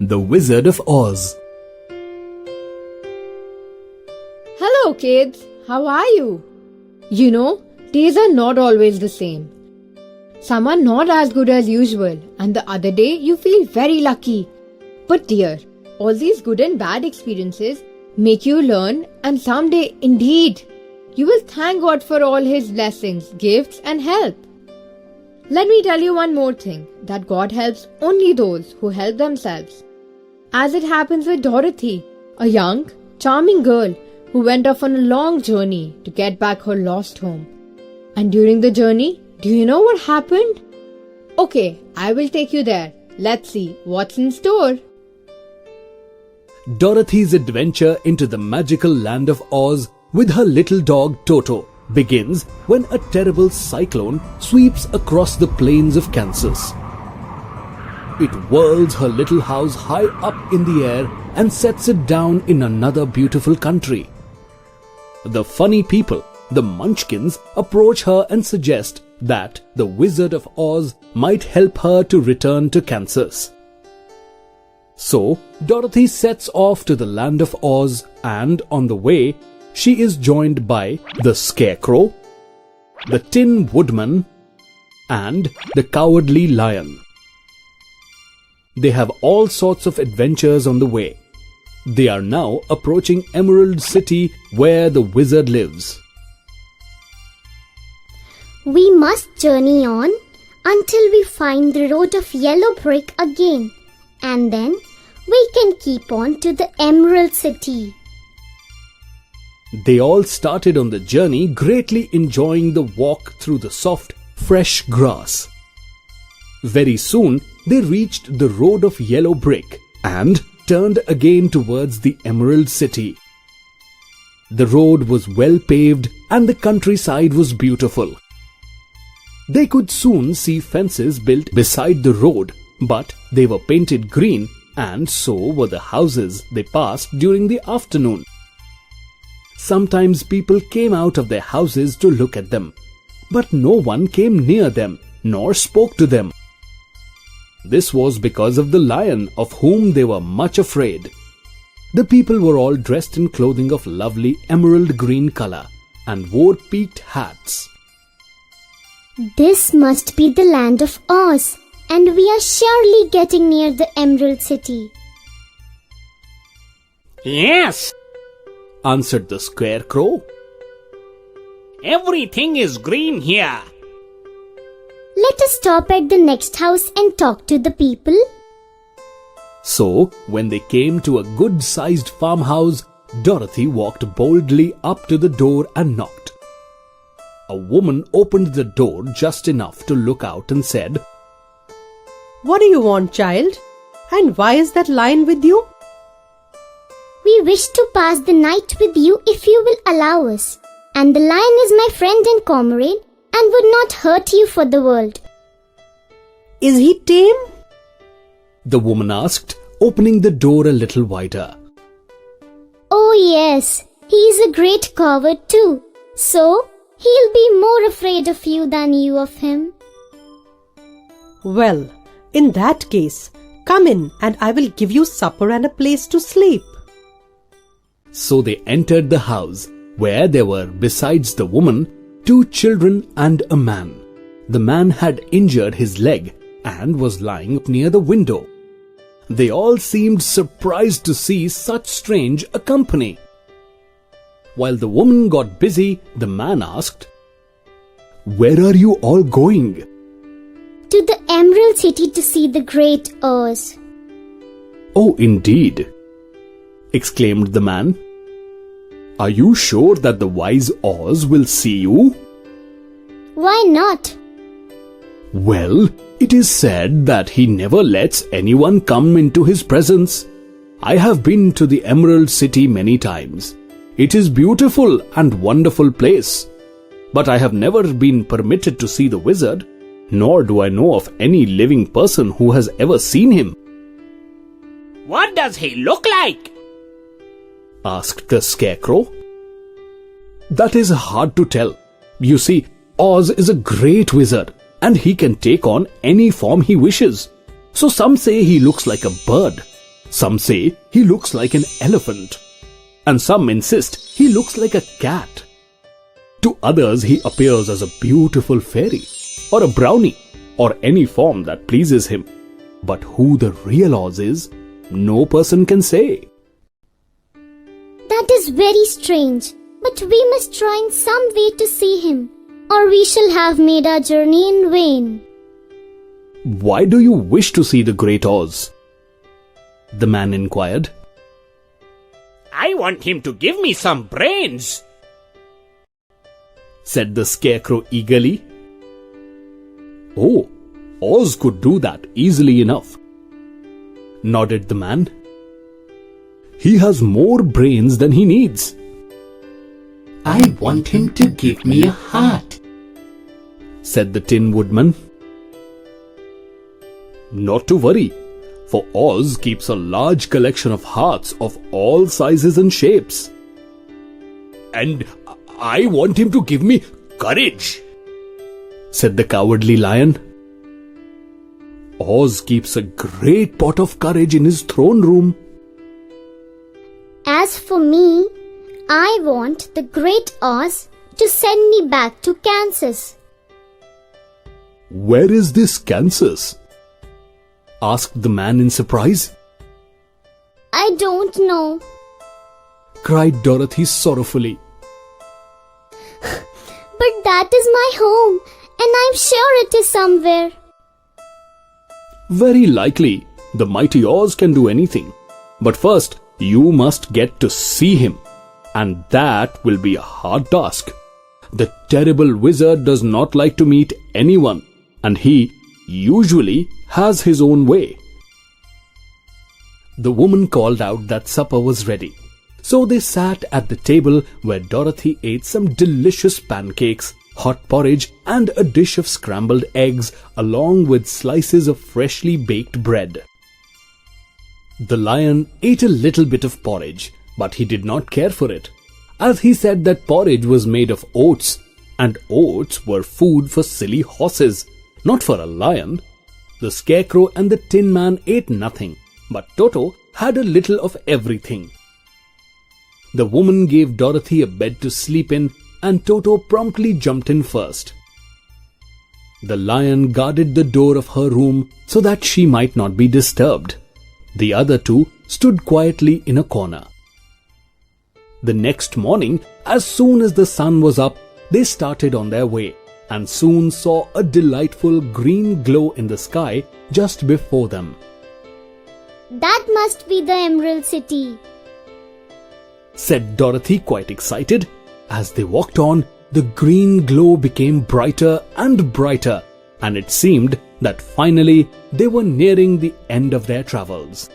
The Wizard of Oz. Hello kids, how are you? You know, days are not always the same. Some are not as good as usual and the other day you feel very lucky. But dear, all these good and bad experiences make you learn and someday indeed you will thank God for all His blessings, gifts and help. Let me tell you one more thing, that God helps only those who help themselves. As it happens with Dorothy, a young, charming girl who went off on a long journey to get back her lost home. And during the journey, do you know what happened? Okay, I will take you there. Let's see what's in store. Dorothy's adventure into the magical land of Oz with her little dog Toto begins when a terrible cyclone sweeps across the plains of Kansas. It whirls her little house high up in the air and sets it down in another beautiful country. The funny people, the Munchkins, approach her and suggest that the Wizard of Oz might help her to return to Kansas. So, Dorothy sets off to the land of Oz and on the way, she is joined by the Scarecrow, the Tin Woodman, and the Cowardly Lion. They have all sorts of adventures on the way. They are now approaching Emerald City where the wizard lives. We must journey on until we find the road of yellow brick again, and then we can keep on to the Emerald City. They all started on the journey, greatly enjoying the walk through the soft, fresh grass. Very soon, they reached the road of yellow brick and turned again towards the Emerald City. The road was well paved and the countryside was beautiful. They could soon see fences built beside the road, but they were painted green and so were the houses they passed during the afternoon. Sometimes people came out of their houses to look at them, but no one came near them nor spoke to them. This was because of the lion of whom they were much afraid. The people were all dressed in clothing of lovely emerald green color and wore peaked hats. This must be the land of Oz, and we are surely getting near the Emerald City. Yes, answered the Scarecrow. everything is green here. Let us stop at the next house and talk to the people. So, when they came to a good-sized farmhouse, Dorothy walked boldly up to the door and knocked. A woman opened the door just enough to look out and said, "What do you want, child? And why is that lion with you?" We wish to pass the night with you if you will allow us. And the lion is my friend and comrade and would not hurt you for the world. Is he tame? the woman asked, opening the door a little wider. Oh yes, he is a great coward too. So, he'll be more afraid of you than you of him. Well, in that case, come in and I will give you supper and a place to sleep. So they entered the house, where there were, besides the woman, 2 children and a man. The man had injured his leg and was lying near the window. They all seemed surprised to see such strange a company. While the woman got busy, the man asked, "Where are you all going?" To the Emerald City to see the great Oz. "Oh, indeed," exclaimed the man. "Are you sure that the wise Oz will see you?" Why not? "Well, it is said that he never lets anyone come into his presence. I have been to the Emerald City many times. It is beautiful and wonderful place. But I have never been permitted to see the wizard, nor do I know of any living person who has ever seen him." What does he look like? asked the Scarecrow. "That is hard to tell. You see, Oz is a great wizard, and he can take on any form he wishes. So some say he looks like a bird, Some say he looks like an elephant, and some insist he looks like a cat. To others, he appears as a beautiful fairy, or a brownie, or any form that pleases him. But who the real Oz is, no person can say. That is very strange, but we must try in some way to see him, or we shall have made our journey in vain. Why do you wish to see the great Oz? The man inquired. I want him to give me some brains, said the Scarecrow eagerly. Oh, Oz could do that easily enough, nodded the man. He has more brains than he needs. I want him to give me a heart, said the Tin Woodman. Not to worry, for Oz keeps a large collection of hearts of all sizes and shapes. and I want him to give me courage, said the Cowardly Lion. Oz keeps a great pot of courage in his throne room. As for me, I want the great Oz to send me back to Kansas. Where is this Kansas? Asked the man in surprise. I don't know, Cried Dorothy sorrowfully. but that is my home, and I'm sure it is somewhere. Very likely, the mighty Oz can do anything. But first, you must get to see him. And that will be a hard task. The terrible wizard does not like to meet anyone, and he usually has his own way. The woman called out that supper was ready. So they sat at the table where Dorothy ate some delicious pancakes, hot porridge, and a dish of scrambled eggs along with slices of freshly baked bread. The lion ate a little bit of porridge, but he did not care for it, as he said that porridge was made of oats, and oats were food for silly horses, not for a lion. The Scarecrow and the Tin Man ate nothing, but Toto had a little of everything. The woman gave Dorothy a bed to sleep in, and Toto promptly jumped in first. The lion guarded the door of her room so that she might not be disturbed. The other two stood quietly in a corner. The next morning, as soon as the sun was up, they started on their way and soon saw a delightful green glow in the sky just before them. That must be the Emerald City, said Dorothy quite excited. As they walked on, the green glow became brighter and brighter, and it seemed that finally they were nearing the end of their travels.